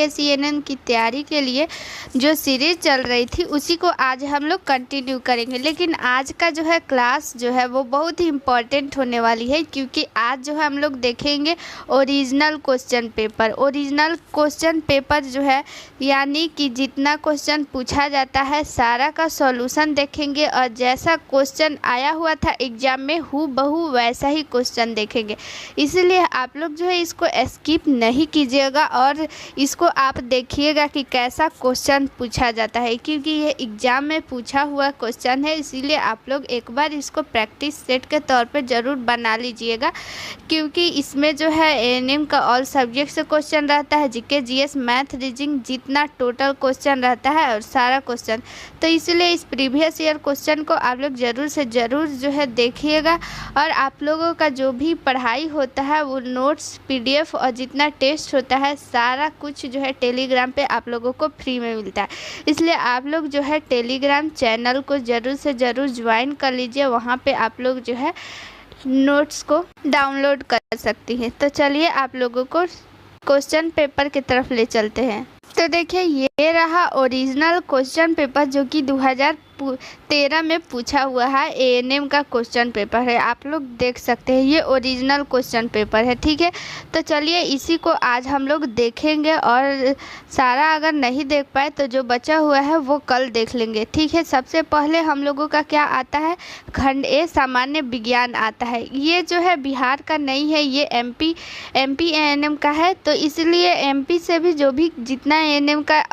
UPSC ANM की तैयारी के लिए जो सीरीज़ चल रही थी उसी को आज हम लोग कंटिन्यू करेंगे। लेकिन आज का जो है क्लास जो है वो बहुत ही इम्पॉर्टेंट होने वाली है, क्योंकि आज जो है हम लोग देखेंगे original question paper. Original question paper जो है यानी कि जितना क्वेश्चन पूछा जाता है सारा का सॉल्यूशन देखेंगे, और जैसा क्वेश्चन आया हुआ था एग्जाम में हूबहू वैसा ही क्वेश्चन देखेंगे। इसलिए आप लोग जो है इसको स्किप नहीं कीजिएगा और इसको आप देखिएगा कि कैसा क्वेश्चन पूछा जाता है, क्योंकि ये एग्ज़ाम में पूछा हुआ क्वेश्चन है। इसीलिए आप लोग एक बार इसको प्रैक्टिस सेट के तौर पे ज़रूर बना लीजिएगा, क्योंकि इसमें जो है एएनएम का ऑल सब्जेक्ट से क्वेश्चन रहता है, जीके जीएस मैथ रीजनिंग जितना टोटल क्वेश्चन रहता है और सारा क्वेश्चन। तो इसलिए इस प्रीवियस ईयर क्वेश्चन को आप लोग ज़रूर से ज़रूर जो है देखिएगा। और आप लोगों का जो भी पढ़ाई होता है वो नोट्स पीडीएफ और जितना टेस्ट होता है सारा कुछ जो है टेलीग्राम पे आप लोगों को फ्री में मिलता है। इसलिए आप लोग जो है टेलीग्राम चैनल को ज़रूर से ज़रूर ज्वाइन कर लीजिए, वहाँ पे आप लोग जो है नोट्स को डाउनलोड कर सकती हैं। तो चलिए आप लोगों को क्वेश्चन पेपर की तरफ ले चलते हैं। तो देखिए ये रहा ओरिजिनल क्वेश्चन पेपर जो कि 2013 में पूछा हुआ है, एएनएम का क्वेश्चन पेपर है। आप लोग देख सकते हैं ये ओरिजिनल क्वेश्चन पेपर है, ठीक है। तो चलिए इसी को आज हम लोग देखेंगे, और सारा अगर नहीं देख पाए तो जो बचा हुआ है वो कल देख लेंगे, ठीक है। सबसे पहले हम लोगों का क्या आता है, खंड ए सामान्य विज्ञान आता है। ये जो है बिहार का नहीं है, ये एमपी एएनएम का है। तो इसलिए एमपी से भी जो भी जितना एएनएम का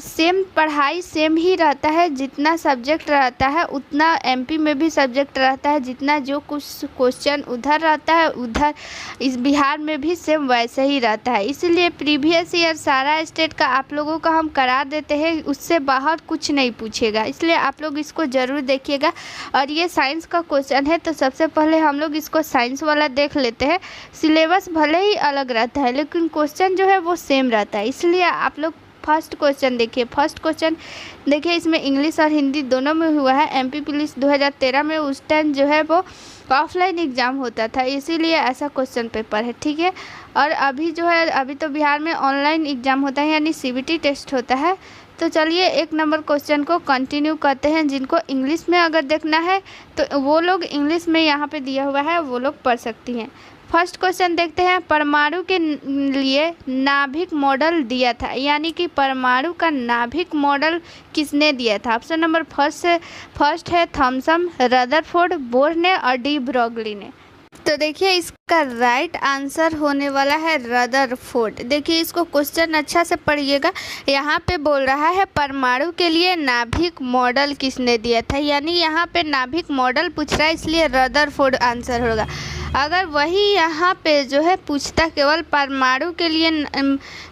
सेम पढ़ाई सेम ही रहता है, जितना सब्जेक्ट रहता है उतना एमपी में भी सब्जेक्ट रहता है, जितना जो कुछ क्वेश्चन उधर रहता है उधर इस बिहार में भी सेम वैसे ही रहता है। इसलिए प्रीवियस ईयर सारा स्टेट का आप लोगों का हम करा देते हैं, उससे बाहर कुछ नहीं पूछेगा, इसलिए आप लोग इसको ज़रूर देखिएगा। और ये साइंस का क्वेश्चन है, तो सबसे पहले हम लोग इसको साइंस वाला देख लेते हैं। सिलेबस भले ही अलग रहता है लेकिन क्वेश्चन जो है वो सेम रहता है, इसलिए आप लोग फर्स्ट क्वेश्चन देखिए। फर्स्ट क्वेश्चन देखिए, इसमें इंग्लिश और हिंदी दोनों में हुआ है। एमपी पुलिस 2013 में उस टाइम जो है वो ऑफलाइन एग्ज़ाम होता था, इसीलिए ऐसा क्वेश्चन पेपर है, ठीक है। और अभी जो है अभी तो बिहार में ऑनलाइन एग्ज़ाम होता है, यानी सीबीटी टेस्ट होता है। तो चलिए 1 नंबर क्वेश्चन को कंटिन्यू करते हैं। जिनको इंग्लिश में अगर देखना है तो वो लोग इंग्लिश में यहाँ पे दिया हुआ है वो लोग पढ़ सकती हैं। फर्स्ट क्वेश्चन देखते हैं, परमाणु के लिए नाभिक मॉडल दिया था, यानी कि परमाणु का नाभिक मॉडल किसने दिया था। ऑप्शन नंबर फर्स्ट है थॉमसन, रदरफोर्ड, बोर ने और डी ब्रोगली ने। तो देखिए इसका राइट आंसर होने वाला है रदरफोर्ड। देखिए इसको क्वेश्चन अच्छा से पढ़िएगा, यहाँ पे बोल रहा है परमाणु के लिए नाभिक मॉडल किसने दिया था, यानी यहाँ पे नाभिक मॉडल पूछ रहा है, इसलिए रदरफोर्ड आंसर होगा। अगर वही यहाँ पे जो है पूछता केवल परमाणु के लिए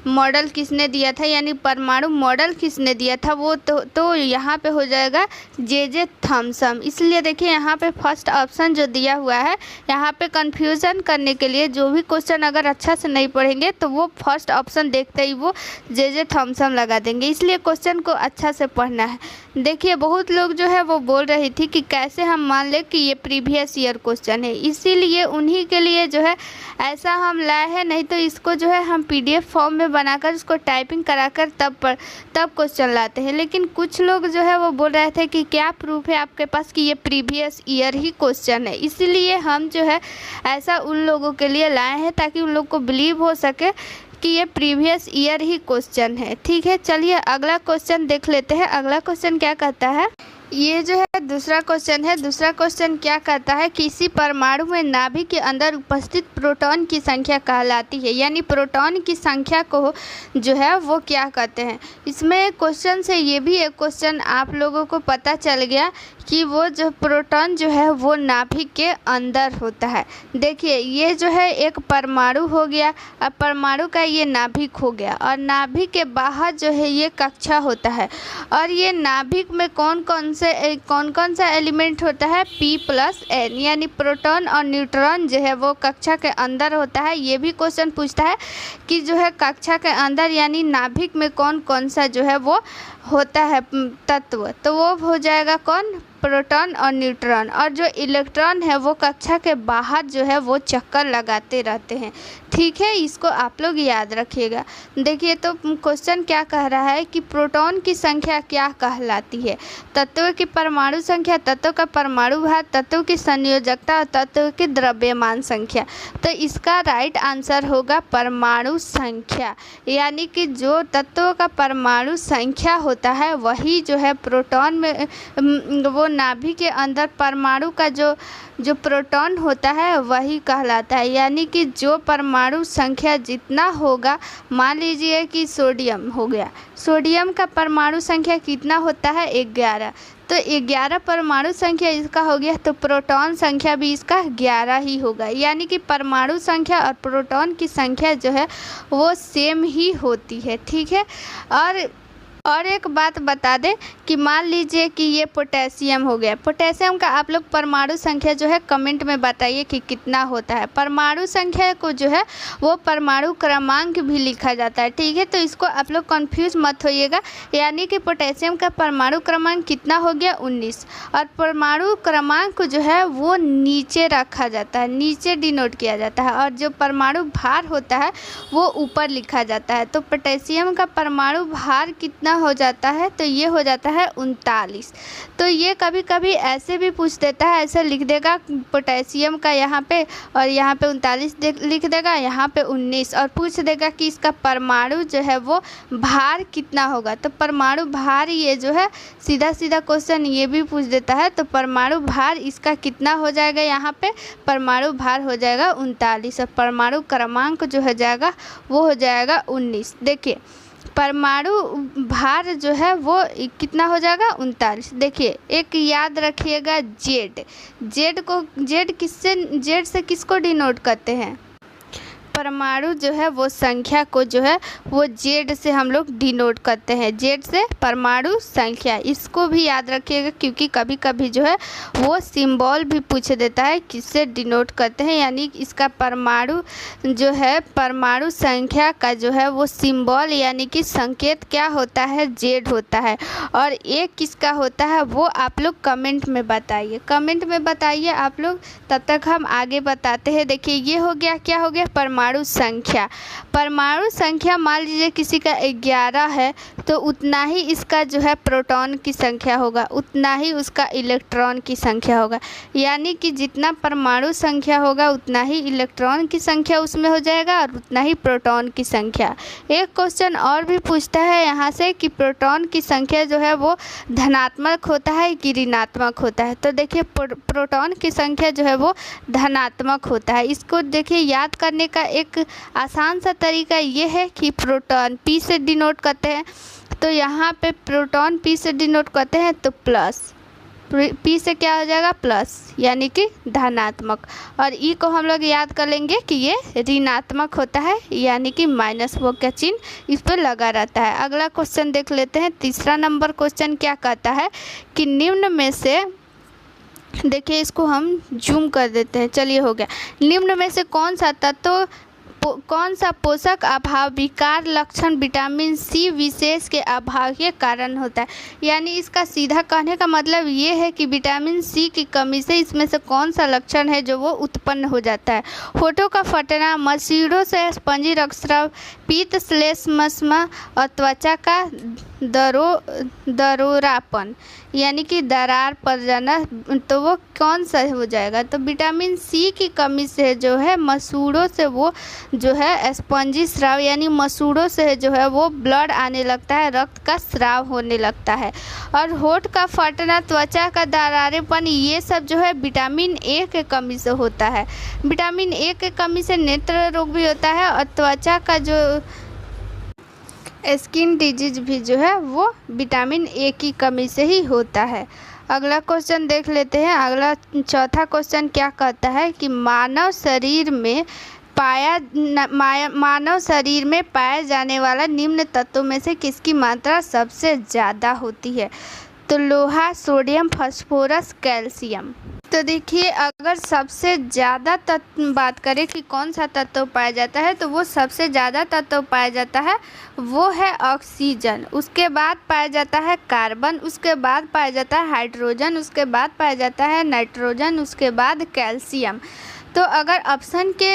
मॉडल किसने दिया था, यानी परमाणु मॉडल किसने दिया था, वो तो यहाँ पे हो जाएगा जे थॉमसन। इसलिए देखिए यहाँ पे फर्स्ट ऑप्शन जो दिया हुआ है, यहाँ पे कंफ्यूजन करने के लिए जो भी क्वेश्चन अगर अच्छा से नहीं पढ़ेंगे तो वो फर्स्ट ऑप्शन देखते ही वो जे थॉमसन लगा देंगे, इसलिए क्वेश्चन को अच्छा से पढ़ना है। देखिए बहुत लोग जो है वो बोल रही थी कि कैसे हम मान लें कि ये प्रीवियस ईयर क्वेश्चन है, इसीलिए उन्हीं के लिए जो है ऐसा हम लाए हैं। नहीं तो इसको जो है हम पीडीएफ फॉर्म में बनाकर इसको टाइपिंग कराकर तब क्वेश्चन लाते हैं। लेकिन कुछ लोग जो है वो बोल रहे थे कि क्या प्रूफ है आपके पास कि ये प्रीवियस ईयर ही क्वेश्चन है, इसीलिए हम जो है ऐसा उन लोगों के लिए लाए हैं ताकि उन लोग को बिलीव हो सके कि ये प्रीवियस ईयर ही क्वेश्चन है, ठीक है। चलिए अगला क्वेश्चन देख लेते हैं। अगला क्वेश्चन क्या कहता है, ये जो है दूसरा क्वेश्चन है। दूसरा क्वेश्चन क्या कहता है, किसी परमाणु में नाभिक के अंदर उपस्थित प्रोटॉन की संख्या कहलाती है, यानी प्रोटॉन की संख्या को जो है वो क्या कहते हैं। इसमें क्वेश्चन से ये भी एक क्वेश्चन आप लोगों को पता चल गया कि वो जो प्रोटॉन जो है वो नाभिक के अंदर होता है। देखिए ये जो है एक परमाणु हो गया, अब परमाणु का ये नाभिक हो गया, और नाभिक के बाहर जो है ये कक्षा होता है। और ये नाभिक में कौन कौन सा एलिमेंट होता है, P+N, यानी प्रोटॉन और न्यूट्रॉन जो है वो कक्षा के अंदर होता है। ये भी क्वेश्चन पूछता है कि जो है कक्षा के अंदर यानी नाभिक में कौन कौन सा जो है वो होता है तत्व, तो वो हो जाएगा कौन, प्रोटॉन और न्यूट्रॉन, और जो इलेक्ट्रॉन है वो कक्षा के बाहर जो है वो चक्कर लगाते रहते हैं। ठीक है, इसको आप लोग याद रखिएगा। देखिए तो क्वेश्चन क्या कह रहा है कि प्रोटॉन की संख्या क्या कहलाती है? तत्वों की परमाणु संख्या, तत्वों का परमाणु भार, तत्वों की संयोजकता और तत्वों की द्रव्यमान संख्या। तो इसका राइट आंसर होगा परमाणु संख्या, यानी कि जो तत्वों का परमाणु संख्या होता है वही जो है प्रोटॉन में वो नाभिक के अंदर परमाणु का जो प्रोटॉन होता है वही कहलाता है। यानी कि जो परमाणु संख्या जितना होगा, मान लीजिए कि सोडियम हो गया, सोडियम का परमाणु संख्या कितना होता है 11, तो 11 परमाणु संख्या इसका हो गया, तो प्रोटॉन संख्या भी इसका 11 ही होगा। यानी कि परमाणु संख्या और प्रोटॉन की संख्या जो है वो सेम ही होती है। ठीक है, और एक बात बता दें कि मान लीजिए कि ये पोटेशियम हो गया, पोटेशियम का आप लोग परमाणु संख्या जो है कमेंट में बताइए कि कितना होता है। परमाणु संख्या को जो है वो परमाणु क्रमांक भी लिखा जाता है। ठीक है, तो इसको आप लोग कंफ्यूज मत होइएगा। यानी कि पोटेशियम का परमाणु क्रमांक कितना हो गया 19, और परमाणु क्रमांक को जो है वो नीचे रखा जाता है, नीचे डिनोट किया जाता है, और जो परमाणु भार होता है वो ऊपर लिखा जाता है। तो पोटेशियम का परमाणु भार कितना हो जाता है? तो ये हो जाता है 39। तो ये कभी कभी ऐसे भी पूछ देता है, ऐसे लिख देगा पोटेशियम का यहाँ पे, और यहाँ पे 39 लिख देगा, यहाँ पे 19, और पूछ देगा कि इसका परमाणु जो है वो भार कितना होगा। तो परमाणु भार ये जो है सीधा सीधा क्वेश्चन ये भी पूछ देता है। तो परमाणु भार इसका कितना हो जाएगा? यहाँ पे परमाणु भार हो जाएगा 39, और परमाणु क्रमांक जो हो जाएगा वो हो जाएगा 19। देखिए परमाणु भार जो है वो कितना हो जाएगा 39। देखिए एक याद रखिएगा, जेड से किसको डिनोट करते हैं? परमाणु जो है वो संख्या को जो है वो जेड से हम लोग डिनोट करते हैं, जेड से परमाणु संख्या। इसको भी याद रखिएगा क्योंकि कभी कभी जो है वो सिंबल भी पूछ देता है किससे डिनोट करते हैं। यानी इसका परमाणु जो है परमाणु संख्या का जो है वो सिंबल यानी कि संकेत क्या होता है? जेड होता है। और एक किसका होता है वो आप लोग कमेंट में बताइए, कमेंट में बताइए आप लोग, तब तक हम आगे बताते हैं। देखिए ये हो गया, क्या हो गया? परमाणु संख्या। परमाणु संख्या मान लीजिए किसी का 11 है तो उतना ही इसका जो है प्रोटॉन की संख्या होगा, उतना ही उसका इलेक्ट्रॉन की संख्या होगा। यानी कि जितना परमाणु संख्या होगा उतना ही इलेक्ट्रॉन की संख्या उसमें हो जाएगा और उतना ही प्रोटॉन की संख्या। एक क्वेश्चन और भी पूछता है यहाँ से कि प्रोटॉन की संख्या जो है वो धनात्मक होता है कि ऋणात्मक होता है? तो देखिए प्रोटॉन की संख्या जो है वो धनात्मक होता है। इसको देखिए याद करने का एक आसान सा तरीका ये है कि प्रोटॉन पी से डिनोट करते हैं, तो यहाँ पे प्रोटॉन पी से डिनोट करते हैं तो प्लस, पी से क्या हो जाएगा? प्लस, यानी कि धनात्मक। और ई को हम लोग याद कर लेंगे कि ये ऋणात्मक होता है, यानी कि माइनस वो का चिन्ह इस पर लगा रहता है। अगला क्वेश्चन देख लेते हैं। तीसरा नंबर क्वेश्चन क्या कहता है कि निम्न में से, देखिए इसको हम जूम कर देते हैं, चलिए हो गया। निम्न में से कौन सा पोषक अभाव विकार लक्षण विटामिन सी विशेष के अभाव के कारण होता है? यानी इसका सीधा कहने का मतलब ये है कि विटामिन सी की कमी से इसमें से कौन सा लक्षण है जो वो उत्पन्न हो जाता है? होठों का फटना, मसूड़ों से स्पंजी रक्तस्राव, पीत श्लेष्मस्मा और त्वचा का दरोरापन यानी कि दरार पड़ जाना, तो वो कौन सा हो जाएगा? तो विटामिन सी की कमी से जो है मसूड़ों से वो जो है स्पंजी स्राव यानी मसूड़ों से जो है वो ब्लड आने लगता है, रक्त का स्राव होने लगता है। और होठ का फटना, त्वचा का दरारेपन, ये सब जो है विटामिन ए के कमी से होता है। विटामिन ए के कमी से नेत्र रोग भी होता है और त्वचा का जो स्किन डिजीज भी जो है वो विटामिन ए की कमी से ही होता है। अगला क्वेश्चन देख लेते हैं। अगला चौथा क्वेश्चन क्या कहता है कि मानव शरीर में पाया जाने वाला निम्न तत्वों में से किसकी मात्रा सबसे ज़्यादा होती है? तो लोहा, सोडियम, फास्फोरस, कैल्शियम। तो देखिए, अगर सबसे ज़्यादा तत्व बात करें कि कौन सा तत्व पाया जाता है, तो वो सबसे ज़्यादा तत्व पाया जाता है वो है ऑक्सीजन। उसके बाद पाया जाता है कार्बन, उसके बाद पाया जाता है हाइड्रोजन, उसके बाद पाया जाता है नाइट्रोजन, उसके बाद कैल्शियम। तो अगर ऑप्शन के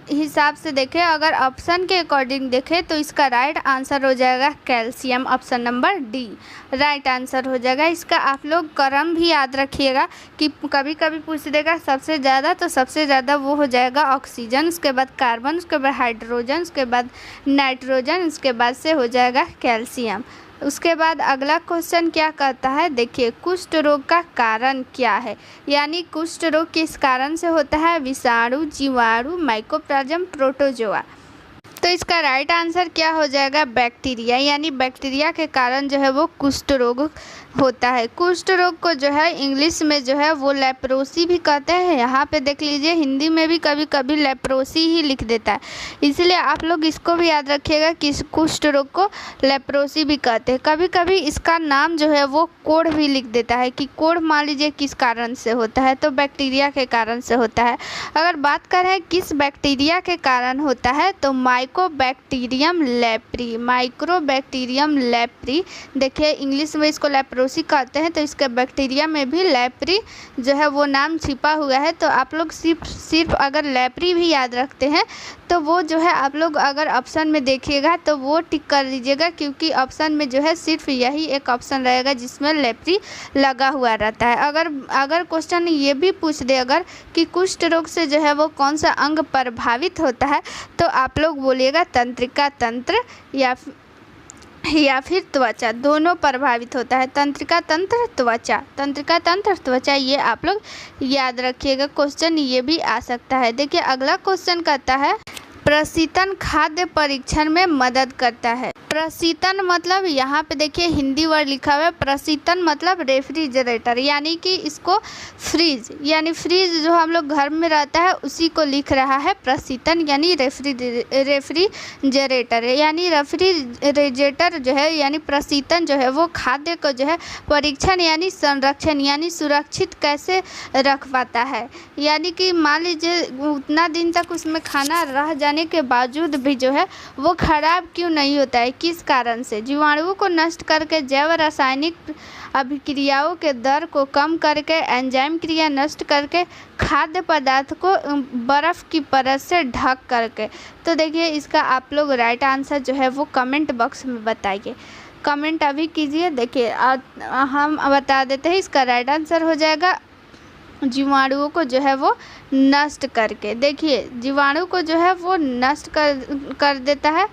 हिसाब से देखें, अगर ऑप्शन के अकॉर्डिंग देखें तो इसका राइट आंसर हो जाएगा calcium, option number D right answer हो जाएगा। इसका आप लोग क्रम भी याद रखिएगा कि कभी कभी पूछ देगा सबसे ज़्यादा, तो सबसे ज़्यादा वो हो जाएगा ऑक्सीजन, उसके बाद कार्बन, उसके बाद हाइड्रोजन, उसके बाद नाइट्रोजन, उसके बाद से हो जाएगा कैल्शियम। उसके बाद अगला क्वेश्चन क्या कहता है, देखिए कुष्ठ रोग का कारण क्या है, यानी कुष्ठ रोग किस कारण से होता है, विषाणु, जीवाणु, माइकोप्लाज्म, प्रोटोजोआ। तो इसका राइट आंसर क्या हो जाएगा, बैक्टीरिया, यानी बैक्टीरिया के कारण जो है वो कुष्ठ रोग होता है। कुष्ठ रोग को जो है इंग्लिश में जो है वो लेप्रोसी भी कहते हैं। यहाँ पे देख लीजिए, हिंदी में भी कभी कभी लेप्रोसी ही लिख देता है, इसलिए आप लोग इसको भी याद रखिएगा कि कुष्ठ रोग को लेप्रोसी भी कहते हैं। कभी कभी इसका नाम जो है वो कोढ़ भी लिख देता है कि कोढ़ मान लीजिए किस कारण से होता है, तो बैक्टीरिया के कारण से होता है। अगर बात करें किस बैक्टीरिया के कारण होता है, तो माइकोबैक्टीरियम लेप्री, माइक्रोबैक्टीरियम लेप्री। देखिए इंग्लिश में इसको लेप्रोसी कहते हैं, तो इसके बैक्टीरिया में भी लेप्री जो है वो नाम छिपा हुआ है। तो आप लोग सिर्फ अगर लेप्री भी याद रखते हैं तो वो जो है आप लोग अगर ऑप्शन में देखिएगा तो वो टिक कर लीजिएगा, क्योंकि ऑप्शन में जो है सिर्फ यही एक ऑप्शन रहेगा जिसमें लेप्री लगा हुआ रहता है। अगर क्वेश्चन ये भी पूछ दे अगर कि कुष्ठ रोग से जो है वो कौन सा अंग प्रभावित होता है, तो आप लोग बोलिएगा तंत्रिका तंत्र या फिर त्वचा, दोनों प्रभावित होता है। तंत्रिका तंत्र, त्वचा, तंत्रिका तंत्र, त्वचा, ये आप लोग याद रखिएगा। क्वेश्चन ये भी आ सकता है। देखिए अगला क्वेश्चन कहता है प्रशीतन खाद्य परीक्षण में मदद करता है। प्रशीतन मतलब यहाँ पे देखिए हिंदी वर्ड लिखा हुआ है, प्रशीतन मतलब रेफ्रिजरेटर, यानी कि इसको फ्रीज, यानी फ्रीज जो हम लोग घर में रहता है उसी को लिख रहा है प्रशीतन, यानी रेफ्रिजरेटर, यानी रेफ्रिजरेटर जो है यानी प्रशीतन जो है वो खाद्य को जो है परीक्षण यानी संरक्षण यानी सुरक्षित कैसे रख पाता है। यानी कि मान लीजिए उतना दिन तक उसमें खाना रह जाने के बावजूद भी जो है वो खराब क्यों नहीं होता है, किस कारण से, जीवाणुओं को नष्ट करके, जैव रासायनिक अभिक्रियाओं के दर को कम करके, एंजाइम क्रिया नष्ट करके, खाद्य पदार्थ को बर्फ की परत से ढक करके। तो देखिए इसका आप लोग राइट आंसर जो है वो कमेंट बॉक्स में बताइए, कमेंट अभी कीजिए। देखिए हम बता देते हैं, इसका राइट आंसर हो जाएगा जीवाणुओं को जो है वो नष्ट करके। देखिए जीवाणु को जो है वो नष्ट कर देता है।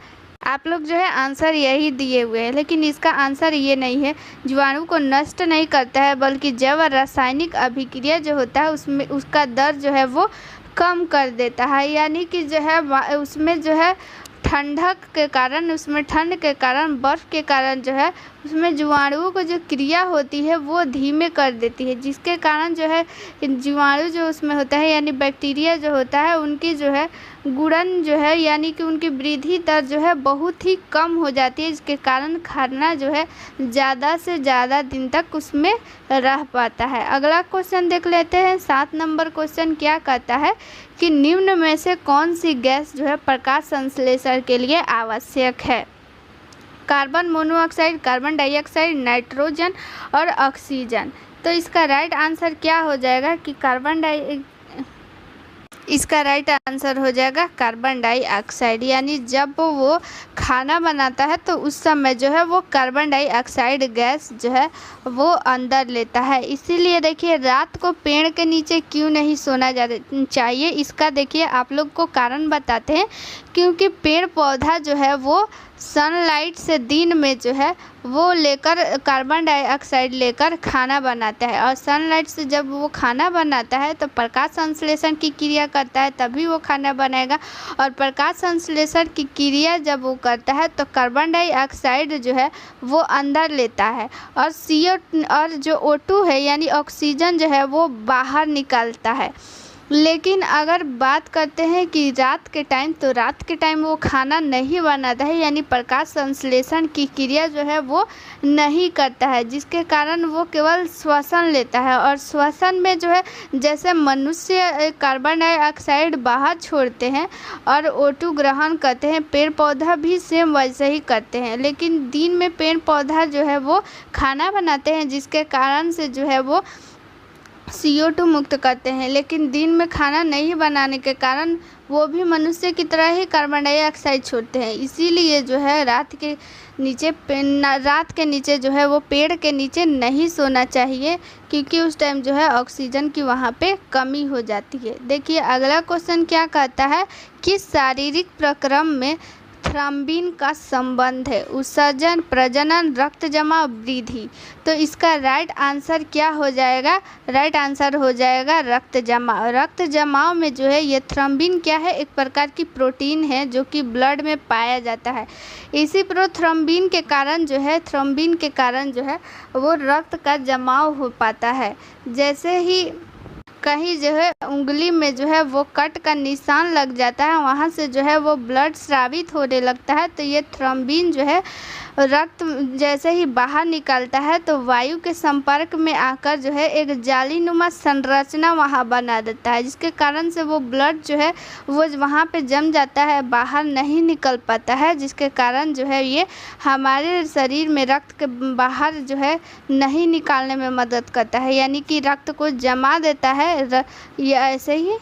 आप लोग जो है आंसर यही दिए हुए हैं, लेकिन इसका आंसर ये नहीं है, जीवाणु को नष्ट नहीं करता है बल्कि जैव रासायनिक अभिक्रिया जो होता है उसमें उसका दर जो है वो कम कर देता है। यानी कि जो है उसमें जो है ठंडक के कारण, उसमें ठंड के कारण, बर्फ़ के कारण जो है उसमें जीवाणुओं को जो क्रिया होती है वो धीमे कर देती है, जिसके कारण जो है जीवाणु जो उसमें होता है यानी बैक्टीरिया जो होता है उनकी जो है गुणन जो है यानी कि उनकी वृद्धि दर जो है बहुत ही कम हो जाती है, जिसके कारण खाना जो है ज़्यादा से ज़्यादा दिन तक उसमें रह पाता है। अगला क्वेश्चन देख लेते हैं। 7 नंबर क्वेश्चन क्या कहता है कि निम्न में से कौन सी गैस जो है प्रकाश संश्लेषण के लिए आवश्यक है, carbon monoxide, carbon dioxide, nitrogen और ऑक्सीजन। तो इसका राइट आंसर क्या हो जाएगा कि इसका राइट आंसर हो जाएगा कार्बन डाइऑक्साइड, यानी जब वो खाना बनाता है तो उस समय जो है वो कार्बन डाइऑक्साइड गैस जो है वो अंदर लेता है। इसीलिए देखिए रात को पेड़ के नीचे क्यों नहीं सोना चाहिए, इसका देखिए आप लोग को कारण बताते हैं। क्योंकि पेड़ पौधा जो है वो सनलाइट से दिन में जो है वो लेकर कार्बन डाइऑक्साइड लेकर खाना बनाता है, और सनलाइट से जब वो खाना बनाता है तो प्रकाश संश्लेषण की क्रिया करता है, तभी वो खाना बनेगा। और प्रकाश संश्लेषण की क्रिया जब वो करता है तो कार्बन डाइऑक्साइड जो है वो अंदर लेता है, और CO और जो O2 है यानी ऑक्सीजन जो है वो बाहर निकालता है। लेकिन अगर बात करते हैं कि रात के टाइम, तो रात के टाइम वो खाना नहीं बनाता है, यानी प्रकाश संश्लेषण की क्रिया जो है वो नहीं करता है, जिसके कारण वो केवल श्वसन लेता है। और श्वसन में जो है जैसे मनुष्य कार्बन डाइऑक्साइड बाहर छोड़ते हैं और O2 ग्रहण करते हैं, पेड़ पौधा भी सेम वैसे ही करते हैं। लेकिन दिन में पेड़ पौधा जो है वो खाना बनाते हैं, जिसके कारण से जो है वो CO2 मुक्त करते हैं। लेकिन दिन में खाना नहीं बनाने के कारण वो भी मनुष्य की तरह ही कार्बन डाइऑक्साइड छोड़ते हैं। इसीलिए जो है रात के नीचे जो है वो पेड़ के नीचे नहीं सोना चाहिए, क्योंकि उस टाइम जो है ऑक्सीजन की वहाँ पे कमी हो जाती है। देखिए अगला क्वेश्चन क्या कहता है, किस शारीरिक प्रक्रम में थ्रम्बिन का संबंध है, उत्सर्जन, प्रजनन, रक्त जमाव, वृद्धि। तो इसका राइट आंसर क्या हो जाएगा, राइट आंसर हो जाएगा रक्त जमाव। रक्त जमाव में जो है ये थ्रम्बिन क्या है, एक प्रकार की प्रोटीन है जो कि ब्लड में पाया जाता है। इसी थ्रम्बिन के कारण जो है वो रक्त का जमाव हो पाता है। जैसे ही कहीं जो है उंगली में जो है वो कट का निशान लग जाता है, वहाँ से जो है वो ब्लड स्रावित होने लगता है। तो ये थ्रम्बिन जो है रक्त जैसे ही बाहर निकलता है तो वायु के संपर्क में आकर जो है एक जालीनुमा संरचना वहाँ बना देता है, जिसके कारण से वो ब्लड जो है वो वहाँ पे जम जाता है, बाहर नहीं निकल पाता है, जिसके कारण जो है ये हमारे शरीर में रक्त के बाहर जो है नहीं निकालने में मदद करता है, यानी कि रक्त को जमा देता है। ये ऐसे ही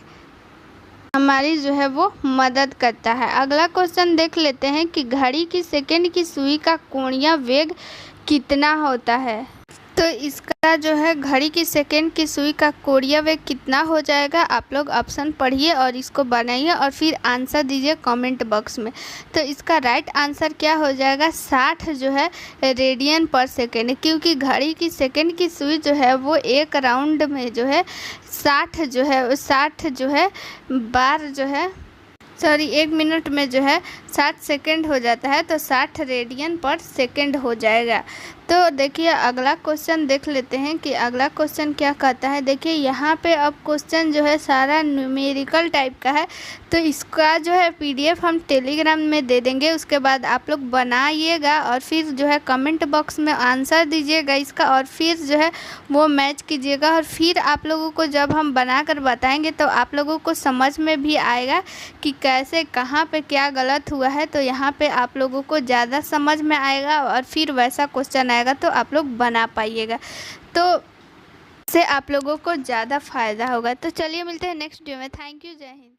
हमारी जो है वो मदद करता है। अगला क्वेश्चन देख लेते हैं कि घड़ी की सेकंड की सुई का कोणीय वेग कितना होता है। तो इसका जो है घड़ी की सेकंड की सुई का कोणीय वेग कितना हो जाएगा, आप लोग ऑप्शन पढ़िए और इसको बनाइए और फिर आंसर दीजिए कमेंट बॉक्स में। तो इसका राइट आंसर क्या हो जाएगा, 60 जो है रेडियन पर सेकेंड, क्योंकि घड़ी की सेकंड की सुई जो है वो एक राउंड में जो है 60 जो है बार जो है 1 मिनट में जो है 60 सेकेंड हो जाता है, तो 60 रेडियन पर सेकेंड हो जाएगा। तो देखिए अगला क्वेश्चन देख लेते हैं कि अगला क्वेश्चन क्या कहता है। देखिए यहाँ पे अब क्वेश्चन जो है सारा न्यूमेरिकल टाइप का है, तो इसका जो है PDF हम टेलीग्राम में दे देंगे। उसके बाद आप लोग बनाइएगा और फिर जो है कमेंट बॉक्स में आंसर दीजिएगा इसका, और फिर जो है वो मैच कीजिएगा। और फिर आप लोगों को जब हम बना कर बताएंगे तो आप लोगों को समझ में भी आएगा कि कैसे कहाँ पे क्या गलत हुआ है। तो यहाँ पे आप लोगों को ज़्यादा समझ में आएगा और फिर वैसा क्वेश्चन आएगा तो आप लोग बना पाइएगा, तो इससे आप लोगों को ज़्यादा फ़ायदा होगा। तो चलिए मिलते हैं नेक्स्ट वीडियो में। थैंक यू, जय हिंद।